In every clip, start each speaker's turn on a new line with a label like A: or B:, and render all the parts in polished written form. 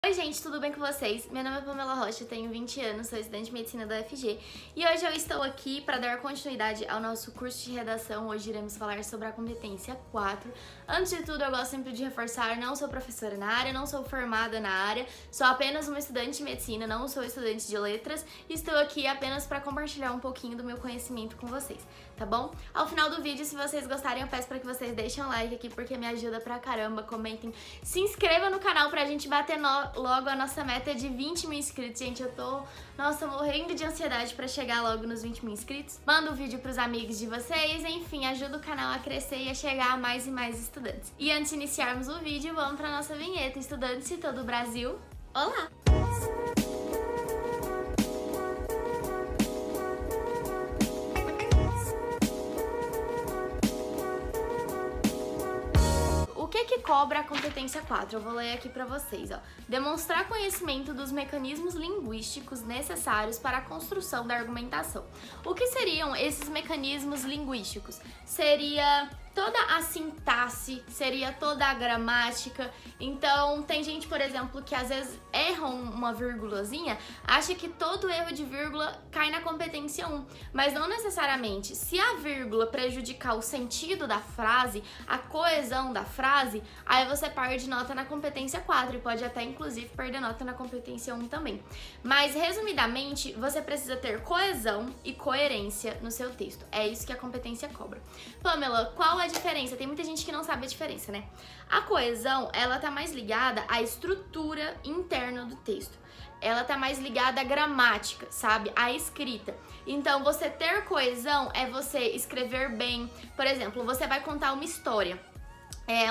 A: Oi gente, tudo bem com vocês? Meu nome é Pamela Rocha, tenho 20 anos, sou estudante de Medicina da UFG e hoje eu estou aqui para dar continuidade ao nosso curso de redação. Hoje iremos falar sobre a competência 4. Antes de tudo, eu gosto sempre de reforçar, não sou professora na área, não sou formada na área, sou apenas uma estudante de Medicina, não sou estudante de Letras e estou aqui apenas para compartilhar um pouquinho do meu conhecimento com vocês, tá bom? Ao final do vídeo, se vocês gostarem, eu peço para que vocês deixem um like aqui porque me ajuda pra caramba, comentem, se inscrevam no canal pra gente bater logo a nossa meta de 20 mil inscritos, gente. Eu tô, nossa, morrendo de ansiedade pra chegar logo nos 20 mil inscritos. Manda o vídeo pros amigos de vocês, enfim, ajuda o canal a crescer e a chegar a mais e mais estudantes. E antes de iniciarmos o vídeo, vamos pra nossa vinheta. Estudantes de todo o Brasil, olá! O que cobra a competência 4? Eu vou ler aqui pra vocês, ó. Demonstrar conhecimento dos mecanismos linguísticos necessários para a construção da argumentação. O que seriam esses mecanismos linguísticos? Seria toda a sintaxe, seria toda a gramática. Então, tem gente, por exemplo, que às vezes erra uma vírgulazinha, acha que todo erro de vírgula cai na competência 1, mas não necessariamente. Se a vírgula prejudicar o sentido da frase, a coesão da frase, aí você perde nota na competência 4 e pode até, inclusive, perder nota na competência 1 também. Mas, resumidamente, você precisa ter coesão e coerência no seu texto. É isso que a competência cobra. Pamela, qual a diferença? Tem muita gente que não sabe a diferença, né? A coesão, ela tá mais ligada à estrutura interna do texto. Ela tá mais ligada à gramática, sabe? À escrita. Então, você ter coesão é você escrever bem. Por exemplo, você vai contar uma história.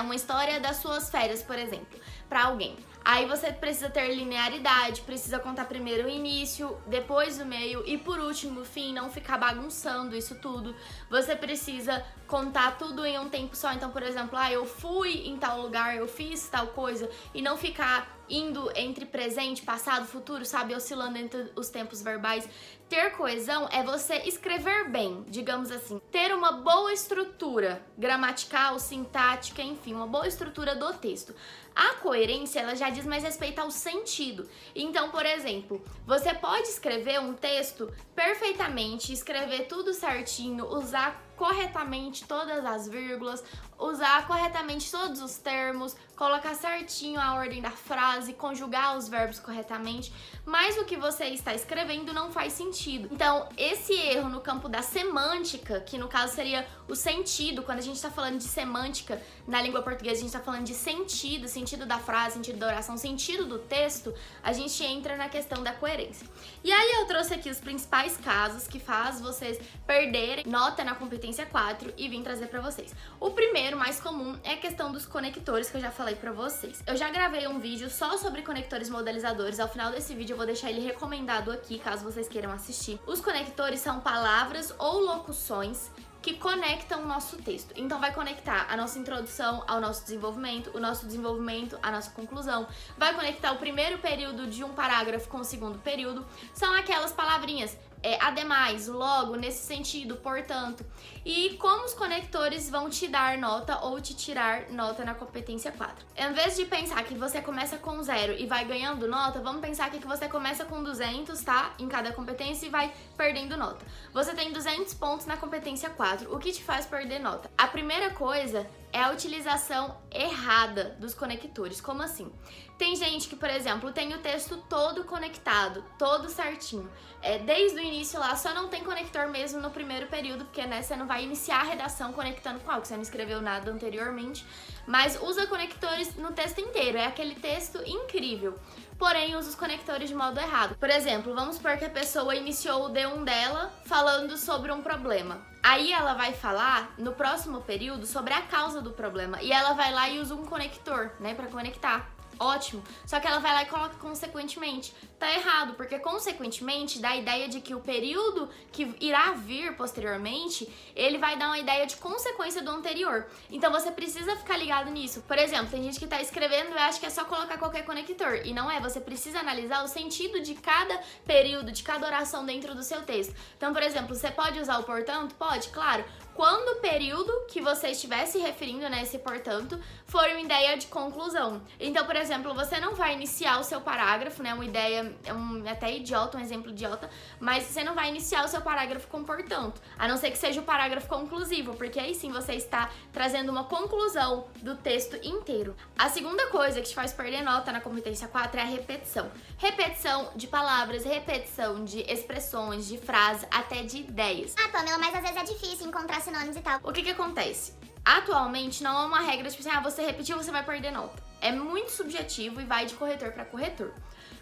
A: Uma história das suas férias, por exemplo, pra alguém. Aí você precisa ter linearidade, precisa contar primeiro o início, depois o meio e por último o fim, não ficar bagunçando isso tudo. Você precisa contar tudo em um tempo só. Então, por exemplo, eu fui em tal lugar, eu fiz tal coisa, e não ficar indo entre presente, passado, futuro, sabe? Oscilando entre os tempos verbais. Ter coesão é você escrever bem, digamos assim. Ter uma boa estrutura gramatical, sintática, enfim, uma boa estrutura do texto. A coerência, ela já diz mais respeito ao sentido. Então, por exemplo, você pode escrever um texto perfeitamente, escrever tudo certinho, usar corretamente todas as vírgulas, usar corretamente todos os termos, colocar certinho a ordem da frase, conjugar os verbos corretamente, mas o que você está escrevendo não faz sentido. Então, esse erro no campo da semântica, que no caso seria o sentido, quando a gente está falando de semântica na língua portuguesa, a gente está falando de sentido, sentido da frase, sentido da oração, sentido do texto, a gente entra na questão da coerência. E aí eu trouxe aqui os principais casos que faz vocês perderem nota na competência 4 e vim trazer pra vocês. O primeiro, mais comum, é a questão dos conectores, que eu já falei pra vocês. Eu já gravei um vídeo só sobre conectores modalizadores, ao final desse vídeo eu vou deixar ele recomendado aqui, caso vocês queiram assistir. Os conectores são palavras ou locuções que conectam o nosso texto. Então vai conectar a nossa introdução ao nosso desenvolvimento, o nosso desenvolvimento à nossa conclusão, vai conectar o primeiro período de um parágrafo com o segundo período. São aquelas palavrinhas ademais, logo, nesse sentido, portanto. E como os conectores vão te dar nota ou te tirar nota na competência 4. Em vez de pensar que você começa com 0 e vai ganhando nota, vamos pensar aqui que você começa com 200, tá? Em cada competência e vai perdendo nota. Você tem 200 pontos na competência 4. O que te faz perder nota? A primeira coisa é a utilização errada dos conectores. Como assim? Tem gente que, por exemplo, tem o texto todo conectado, todo certinho. Desde o início lá, só não tem conector mesmo no primeiro período, porque né, você não vai iniciar a redação conectando com algo, você não escreveu nada anteriormente. Mas usa conectores no texto inteiro, é aquele texto incrível. Porém, usa os conectores de modo errado. Por exemplo, vamos supor que a pessoa iniciou o D1 dela falando sobre um problema. Aí ela vai falar, no próximo período, sobre a causa do problema. E ela vai lá e usa um conector, né, pra conectar. Ótimo. Só que ela vai lá e coloca consequentemente. Tá errado, porque consequentemente dá a ideia de que o período que irá vir posteriormente, ele vai dar uma ideia de consequência do anterior. Então você precisa ficar ligado nisso. Por exemplo, tem gente que tá escrevendo e acha que é só colocar qualquer conector. E não é, você precisa analisar o sentido de cada período, de cada oração dentro do seu texto. Então, por exemplo, você pode usar o portanto? Pode, claro. quando o período que você estiver se referindo, né, esse portanto, for uma ideia de conclusão. Então, por exemplo, você não vai iniciar o seu parágrafo, né, uma ideia, até idiota, um exemplo idiota, mas você não vai iniciar o seu parágrafo com portanto, a não ser que seja o parágrafo conclusivo, porque aí sim você está trazendo uma conclusão do texto inteiro. A segunda coisa que te faz perder nota na competência 4 é a repetição. Repetição de palavras, repetição de expressões, de frases, até de ideias.
B: Ah, Pamela, mas às vezes é difícil encontrar sinônimos e tal.
A: O que acontece? Atualmente não é uma regra tipo assim, você repetiu, você vai perder nota. É muito subjetivo e vai de corretor para corretor.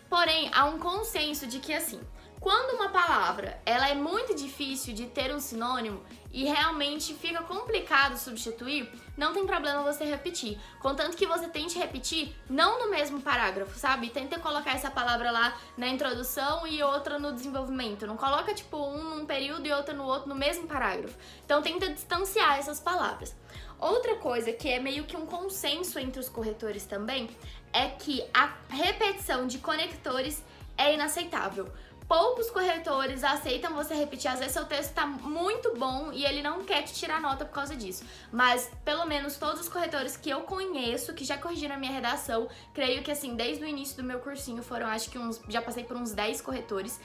A: Porém, há um consenso de que assim, quando uma palavra ela é muito difícil de ter um sinônimo e realmente fica complicado substituir, não tem problema você repetir. Contanto que você tente repetir, não no mesmo parágrafo, sabe? Tenta colocar essa palavra lá na introdução e outra no desenvolvimento. Não coloca tipo um num período e outra no outro no mesmo parágrafo. Então tenta distanciar essas palavras. Outra coisa que é meio que um consenso entre os corretores também é que a repetição de conectores é inaceitável. Poucos corretores aceitam você repetir, às vezes seu texto tá muito bom e ele não quer te tirar nota por causa disso. Mas, pelo menos, todos os corretores que eu conheço, que já corrigiram a minha redação, creio que assim, desde o início do meu cursinho foram, acho que já passei por uns 10 corretores,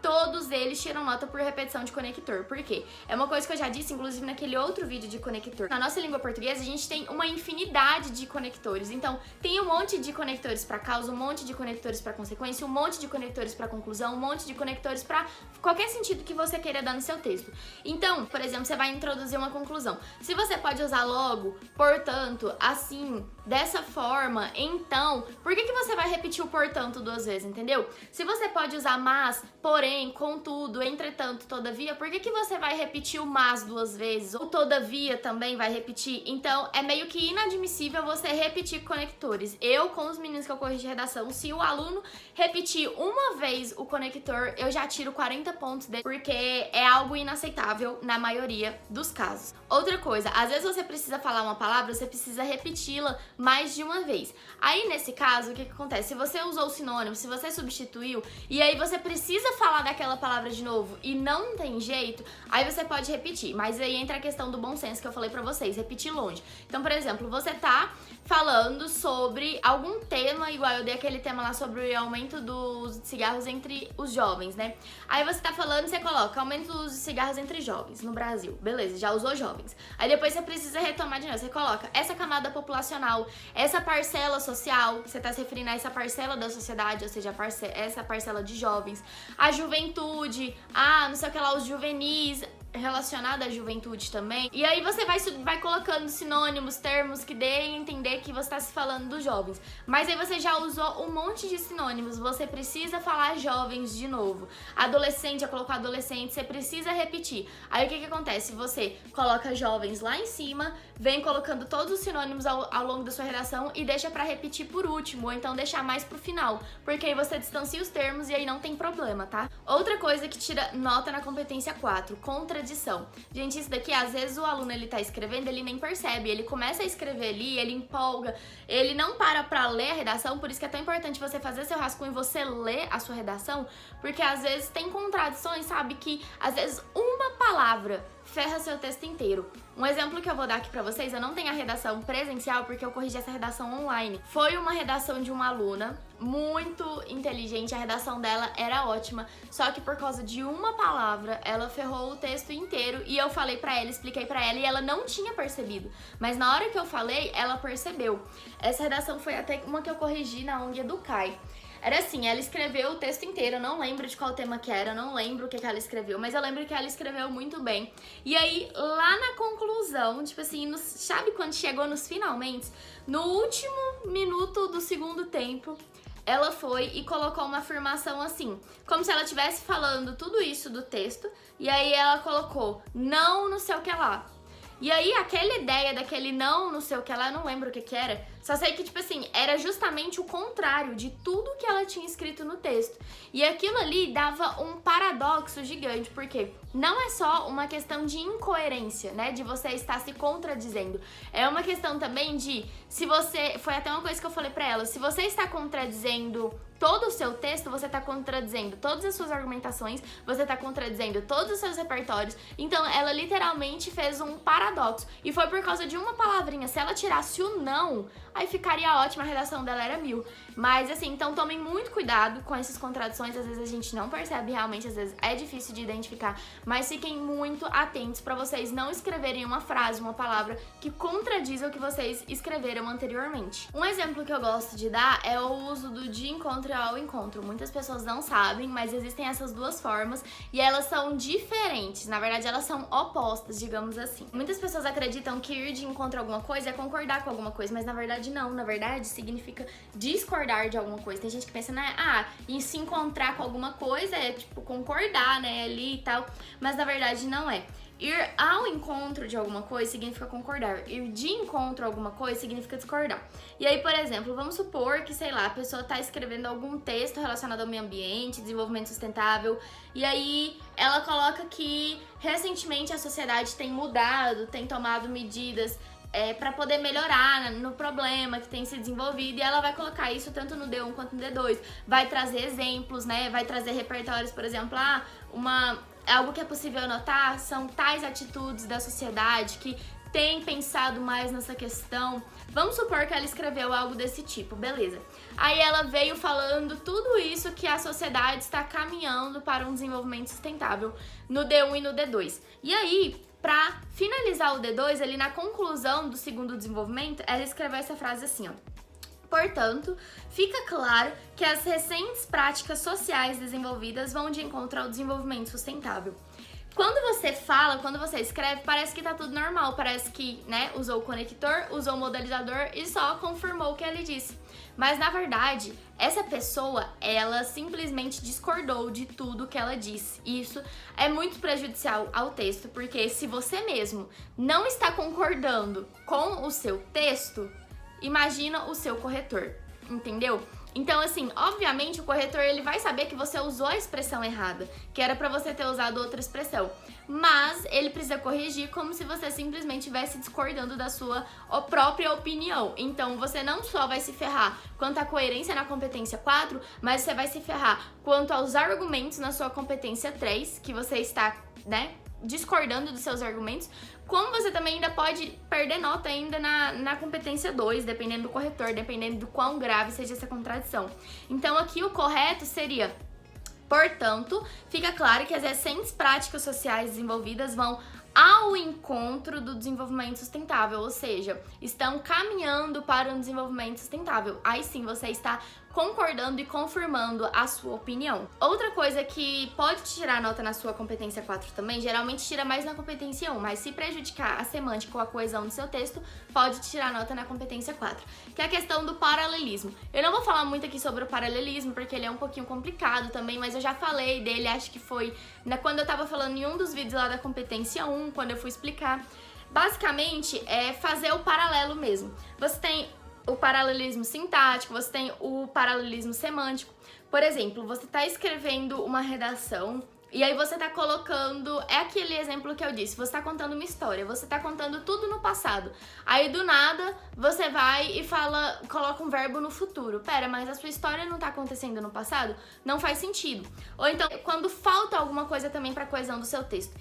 A: todos eles tiram nota por repetição de conector. Por quê? É uma coisa que eu já disse, inclusive, naquele outro vídeo de conector. Na nossa língua portuguesa, a gente tem uma infinidade de conectores. Então, tem um monte de conectores para causa, um monte de conectores para consequência, um monte de conectores para conclusão, um monte de conectores para qualquer sentido que você queira dar no seu texto. Então, por exemplo, você vai introduzir uma conclusão. Se você pode usar logo, portanto, assim, dessa forma, então, por que você vai repetir o portanto 2 vezes, entendeu? Se você pode usar mas, porém, contudo, entretanto, todavia, por que você vai repetir o mas 2 vezes? Ou todavia também vai repetir? Então, é meio que inadmissível você repetir conectores. Eu, com os meninos que eu corrigi redação, se o aluno repetir uma vez o conector, eu já tiro 40 pontos dele, porque é algo inaceitável na maioria dos casos. Outra coisa, às vezes você precisa falar uma palavra, você precisa repeti-la mais de uma vez. Aí, nesse caso, o que acontece? Se você usou o sinônimo, se você substituiu, e aí você precisa falar daquela palavra de novo e não tem jeito, aí você pode repetir. Mas aí entra a questão do bom senso que eu falei pra vocês, repetir longe. Então, por exemplo, você tá falando sobre algum tema, igual eu dei aquele tema lá sobre o aumento dos cigarros entre os jovens, né? Aí você tá falando, você coloca aumento dos cigarros entre jovens no Brasil. Beleza, já usou jovens. Aí depois você precisa retomar de novo. Você coloca essa camada populacional, essa parcela social, você tá se referindo a essa parcela da sociedade, ou seja, essa parcela de jovens, a juventude, não sei o que lá, os juvenis, relacionada à juventude também. E aí você vai colocando sinônimos, termos que deem a entender que você está se falando dos jovens. Mas aí você já usou um monte de sinônimos, você precisa falar jovens de novo. Adolescente, já colocou adolescente, você precisa repetir. Aí o que acontece? Você coloca jovens lá em cima, vem colocando todos os sinônimos ao longo da sua redação e deixa pra repetir por último, ou então deixar mais pro final, porque aí você distancia os termos e aí não tem problema, tá? Outra coisa que tira nota na competência 4, contradição. Gente, isso daqui, às vezes o aluno ele tá escrevendo, ele nem percebe, ele começa a escrever ali, ele empolga, ele não para pra ler a redação, por isso que é tão importante você fazer seu rascunho e você ler a sua redação, porque às vezes tem contradições, sabe, que às vezes uma palavra ferra seu texto inteiro. Um exemplo que eu vou dar aqui pra vocês, eu não tenho a redação presencial porque eu corrigi essa redação online. Foi uma redação de uma aluna muito inteligente, a redação dela era ótima, só que por causa de uma palavra, ela ferrou o texto inteiro e eu falei pra ela, expliquei pra ela e ela não tinha percebido. Mas na hora que eu falei, ela percebeu. Essa redação foi até uma que eu corrigi na ONG Educai. Era assim, ela escreveu o texto inteiro, eu não lembro de qual tema que era, eu não lembro o que ela escreveu, mas eu lembro que ela escreveu muito bem. E aí, lá na conclusão, tipo assim, sabe quando chegou nos finalmente, no último minuto do segundo tempo, ela foi e colocou uma afirmação assim, como se ela estivesse falando tudo isso do texto, e aí ela colocou, não sei o que lá. E aí, aquela ideia daquele não sei o que lá, eu não lembro o que era, Só sei que, tipo assim, era justamente o contrário de tudo que ela tinha escrito no texto. E aquilo ali dava um paradoxo gigante, porque não é só uma questão de incoerência, né? De você estar se contradizendo. É uma questão também de, se você... Foi até uma coisa que eu falei pra ela. Se você está contradizendo todo o seu texto, você tá contradizendo todas as suas argumentações, você tá contradizendo todos os seus repertórios. Então, ela literalmente fez um paradoxo. E foi por causa de uma palavrinha. Se ela tirasse o não, aí ficaria ótima, a redação dela era 1000. Mas, assim, então tomem muito cuidado com essas contradições. Às vezes a gente não percebe realmente, às vezes é difícil de identificar. Mas fiquem muito atentos pra vocês não escreverem uma frase, uma palavra que contradiza o que vocês escreveram anteriormente. Um exemplo que eu gosto de dar é o uso do de encontro ao encontro. Muitas pessoas não sabem, mas existem essas duas formas e elas são diferentes. Na verdade, elas são opostas, digamos assim. Muitas pessoas acreditam que ir de encontro a alguma coisa é concordar com alguma coisa, mas na verdade não. Na verdade, significa discordar de alguma coisa. Tem gente que pensa, né, e se encontrar com alguma coisa é tipo concordar, né, ali e tal, mas na verdade não é. Ir ao encontro de alguma coisa significa concordar. Ir de encontro a alguma coisa significa discordar. E aí, por exemplo, vamos supor que, sei lá, a pessoa tá escrevendo algum texto relacionado ao meio ambiente, desenvolvimento sustentável, e aí ela coloca que recentemente a sociedade tem mudado, tem tomado medidas para poder melhorar no problema que tem se desenvolvido, e ela vai colocar isso tanto no D1 quanto no D2. Vai trazer exemplos, né? Vai trazer repertórios, por exemplo, algo que é possível notar são tais atitudes da sociedade que tem pensado mais nessa questão. Vamos supor que ela escreveu algo desse tipo, beleza. Aí ela veio falando tudo isso que a sociedade está caminhando para um desenvolvimento sustentável no D1 e no D2. E aí, pra finalizar o D2, ali na conclusão do segundo desenvolvimento, ela escreveu essa frase assim, ó. Portanto, fica claro que as recentes práticas sociais desenvolvidas vão de encontro ao desenvolvimento sustentável. Quando você fala, quando você escreve, parece que tá tudo normal, parece que, né, usou o conector, usou o modelizador e só confirmou o que ele disse. Mas, na verdade, essa pessoa, ela simplesmente discordou de tudo que ela disse. E isso é muito prejudicial ao texto, porque se você mesmo não está concordando com o seu texto, imagina o seu corretor, entendeu? Então, assim, obviamente o corretor ele vai saber que você usou a expressão errada, que era pra você ter usado outra expressão, mas ele precisa corrigir como se você simplesmente estivesse discordando da sua própria opinião. Então, você não só vai se ferrar quanto à coerência na competência 4, mas você vai se ferrar quanto aos argumentos na sua competência 3, que você está, né, discordando dos seus argumentos, como você também ainda pode perder nota ainda na competência 2, dependendo do corretor, dependendo do quão grave seja essa contradição. Então aqui o correto seria: portanto, fica claro que as recentes práticas sociais desenvolvidas vão ao encontro do desenvolvimento sustentável, ou seja, estão caminhando para um desenvolvimento sustentável. Aí sim você está concordando e confirmando a sua opinião. Outra coisa que pode tirar nota na sua competência 4 também, geralmente tira mais na competência 1, mas se prejudicar a semântica ou a coesão do seu texto, pode tirar nota na competência 4, que é a questão do paralelismo. Eu não vou falar muito aqui sobre o paralelismo, porque ele é um pouquinho complicado também, mas eu já falei dele, acho que foi quando eu tava falando em um dos vídeos lá da competência 1, quando eu fui explicar. Basicamente, é fazer o paralelo mesmo. Você tem o paralelismo sintático, você tem o paralelismo semântico. Por exemplo, você está escrevendo uma redação e aí você está colocando, é aquele exemplo que eu disse, você está contando uma história, você está contando tudo no passado. Aí do nada você vai e coloca um verbo no futuro. Pera, mas a sua história não está acontecendo no passado? Não faz sentido. Ou então, quando falta alguma coisa também para a coesão do seu texto.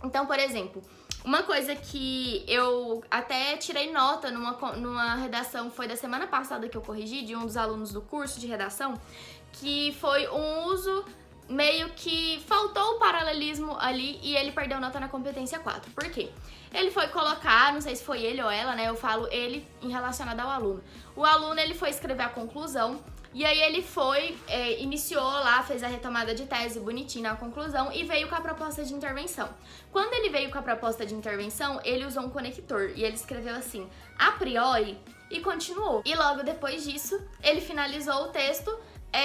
A: Então, por exemplo, uma coisa que eu até tirei nota numa redação, foi da semana passada que eu corrigi, de um dos alunos do curso de redação, que foi um uso meio que faltou o paralelismo ali e ele perdeu nota na competência 4. Por quê? Ele foi colocar, não sei se foi ele ou ela, né? Eu falo ele em relacionado ao aluno. O aluno, ele foi escrever a conclusão. E aí ele foi, iniciou lá, fez a retomada de tese bonitinho na conclusão e veio com a proposta de intervenção. Quando ele veio com a proposta de intervenção, ele usou um conector e ele escreveu assim, a priori, e continuou. E logo depois disso, ele finalizou o texto,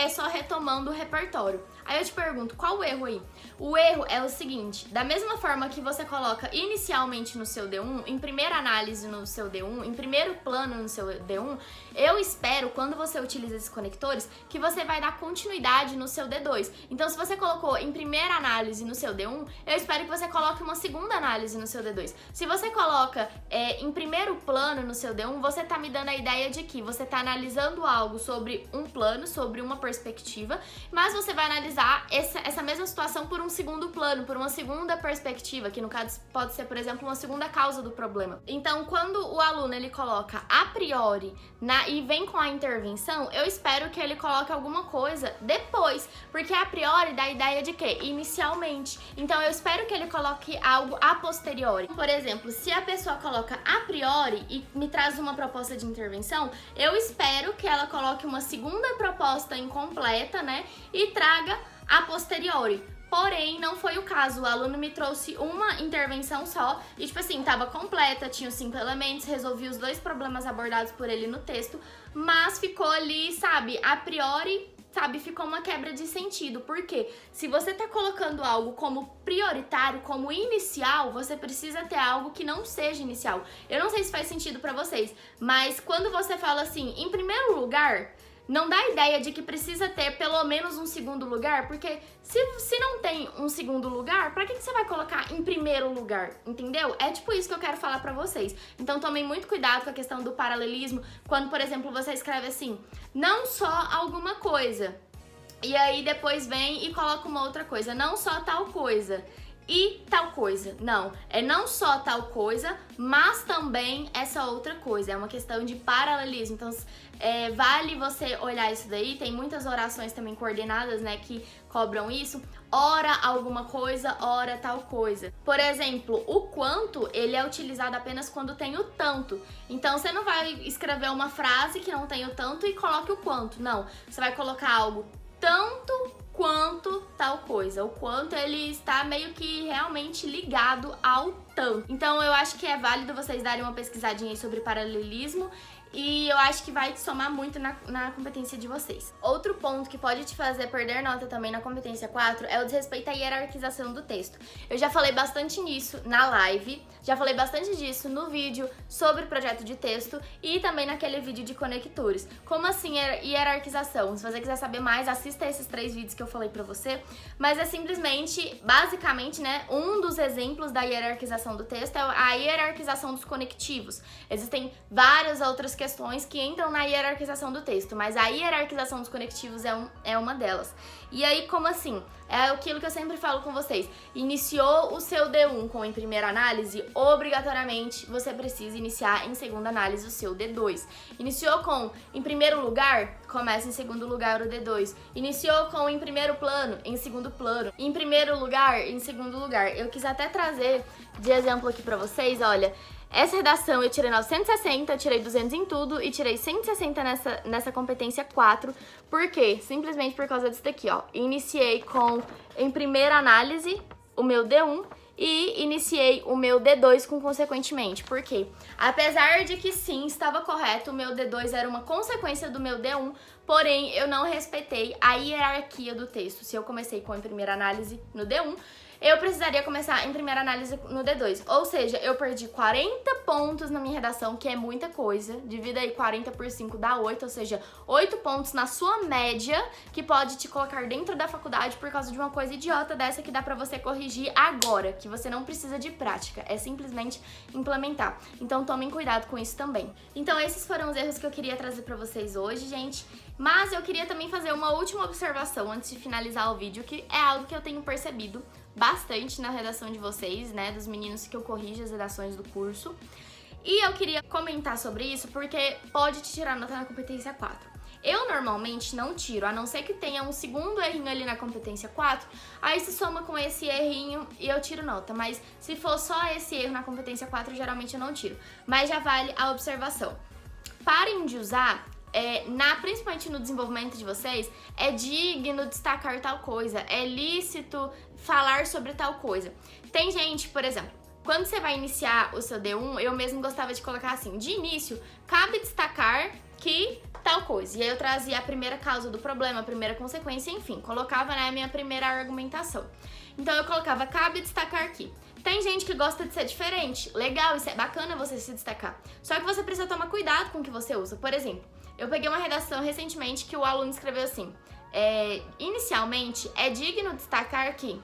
A: só retomando o repertório. Aí eu te pergunto, qual o erro aí? O erro é o seguinte, da mesma forma que você coloca inicialmente no seu D1, em primeira análise no seu D1, em primeiro plano no seu D1, eu espero, quando você utiliza esses conectores, que você vai dar continuidade no seu D2. Então, se você colocou em primeira análise no seu D1, eu espero que você coloque uma segunda análise no seu D2. Se você coloca em primeiro plano no seu D1, você tá me dando a ideia de que você tá analisando algo sobre um plano, sobre uma perspectiva, mas você vai analisar essa mesma situação por um segundo plano, por uma segunda perspectiva, que no caso pode ser, por exemplo, uma segunda causa do problema. Então, quando o aluno ele coloca a priori e vem com a intervenção, eu espero que ele coloque alguma coisa depois, porque a priori dá a ideia de quê? Inicialmente. Então, eu espero que ele coloque algo a posteriori. Por exemplo, se a pessoa coloca a priori e me traz uma proposta de intervenção, eu espero que ela coloque uma segunda proposta incompleta, né? E traga a posteriori. Porém, não foi o caso. O aluno me trouxe uma intervenção só e, tipo assim, tava completa, tinha os 5 elementos, resolvi os 2 problemas abordados por ele no texto, mas ficou ali, sabe, a priori, sabe, ficou uma quebra de sentido. Porque se você tá colocando algo como prioritário, como inicial, você precisa ter algo que não seja inicial. Eu não sei se faz sentido pra vocês, mas quando você fala assim, em primeiro lugar, não dá a ideia de que precisa ter pelo menos um segundo lugar, porque se não tem um segundo lugar, pra que você vai colocar em primeiro lugar, entendeu? É tipo isso que eu quero falar pra vocês. Então tomem muito cuidado com a questão do paralelismo, quando, por exemplo, você escreve assim, não só alguma coisa, e aí depois vem e coloca uma outra coisa, não só tal coisa. E tal coisa. Não, é não só tal coisa, mas também essa outra coisa. É uma questão de paralelismo. Então, vale você olhar isso daí. Tem muitas orações também coordenadas, né, que cobram isso. Ora alguma coisa, ora tal coisa. Por exemplo, o quanto, ele é utilizado apenas quando tem o tanto. Então, você não vai escrever uma frase que não tem o tanto e coloque o quanto. Não, você vai colocar algo tanto quanto tal coisa, o quanto ele está meio que realmente ligado ao tanto. Então eu acho que é válido vocês darem uma pesquisadinha aí sobre paralelismo e eu acho que vai somar muito na competência de vocês. Outro ponto que pode te fazer perder nota também na competência 4 é o desrespeito à hierarquização do texto. Eu já falei bastante nisso na live, já falei bastante disso no vídeo sobre o projeto de texto e também naquele vídeo de conectores. Como assim hierarquização? Se você quiser saber mais, assista esses 3 vídeos que eu falei pra você, mas é simplesmente, basicamente, né, um dos exemplos da hierarquização do texto é a hierarquização dos conectivos. Existem várias outras questões que entram na hierarquização do texto, mas a hierarquização dos conectivos é uma delas. E aí, como assim? É aquilo que eu sempre falo com vocês. Iniciou o seu D1 com em primeira análise, obrigatoriamente você precisa iniciar em segunda análise o seu D2. Iniciou com em primeiro lugar, começa em segundo lugar o D2. Iniciou com em primeiro plano, em segundo plano. Em primeiro lugar, em segundo lugar. Eu quis até trazer de exemplo aqui pra vocês, olha. Essa redação eu tirei 960, eu tirei 200 em tudo e tirei 160 nessa competência 4. Por quê? Simplesmente por causa disso daqui, ó. Iniciei com, em primeira análise, o meu D1 e iniciei o meu D2 com consequentemente. Por quê? Apesar de que sim, estava correto, o meu D2 era uma consequência do meu D1, porém eu não respeitei a hierarquia do texto. Se eu comecei com em primeira análise no D1, eu precisaria começar em primeira análise no D2. Ou seja, eu perdi 40 pontos na minha redação, que é muita coisa. Divida aí 40 por 5 dá 8, ou seja, 8 pontos na sua média, que pode te colocar dentro da faculdade por causa de uma coisa idiota dessa que dá pra você corrigir agora, que você não precisa de prática, é simplesmente implementar. Então tomem cuidado com isso também. Então esses foram os erros que eu queria trazer pra vocês hoje, gente. Mas eu queria também fazer uma última observação antes de finalizar o vídeo, que é algo que eu tenho percebido bastante na redação de vocês, né, dos meninos que eu corrijo as redações do curso. E eu queria comentar sobre isso porque pode te tirar nota na competência 4. Eu normalmente não tiro, a não ser que tenha um segundo errinho ali na competência 4, aí se soma com esse errinho e eu tiro nota. Mas se for só esse erro na competência 4, geralmente eu não tiro. Mas já vale a observação. Parem de usar... principalmente no desenvolvimento de vocês, é digno destacar tal coisa, é lícito falar sobre tal coisa. Tem gente, por exemplo, quando você vai iniciar o seu D1, eu mesmo gostava de colocar assim, de início, cabe destacar que tal coisa. E aí eu trazia a primeira causa do problema, a primeira consequência, enfim, colocava na minha primeira argumentação. Então eu colocava, cabe destacar aqui. Tem gente que gosta de ser diferente, legal, isso é bacana você se destacar. Só que você precisa tomar cuidado com o que você usa. Por exemplo, eu peguei uma redação recentemente que o aluno escreveu assim, inicialmente é digno destacar que...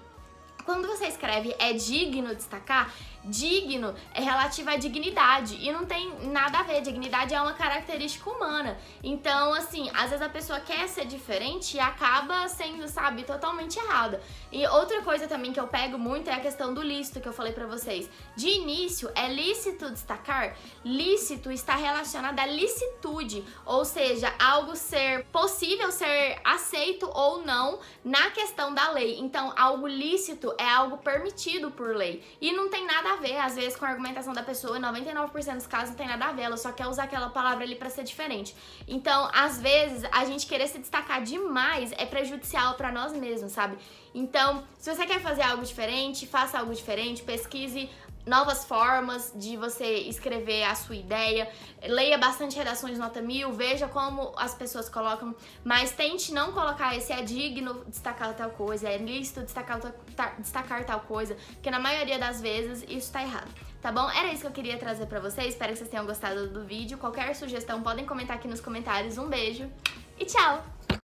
A: Quando você escreve é digno destacar, digno é relativo à dignidade e não tem nada a ver, dignidade é uma característica humana. Então, assim, às vezes a pessoa quer ser diferente e acaba sendo, sabe, totalmente errada. E outra coisa também que eu pego muito é a questão do lícito que eu falei pra vocês. De início, é lícito destacar? Lícito está relacionado à licitude, ou seja, algo ser possível, ser aceito ou não na questão da lei. Então, algo lícito é algo permitido por lei. E não tem nada a ver, às vezes, com a argumentação da pessoa, 99% dos casos não tem nada a ver, ela só quer usar aquela palavra ali pra ser diferente. Então, às vezes, a gente querer se destacar demais é prejudicial pra nós mesmos, sabe? Então, se você quer fazer algo diferente, faça algo diferente, pesquise novas formas de você escrever a sua ideia, leia bastante redações nota 1000, veja como as pessoas colocam, mas tente não colocar esse é digno destacar tal coisa, é lícito destacar tal coisa, porque na maioria das vezes isso tá errado, tá bom? Era isso que eu queria trazer pra vocês, espero que vocês tenham gostado do vídeo, qualquer sugestão podem comentar aqui nos comentários, um beijo e tchau!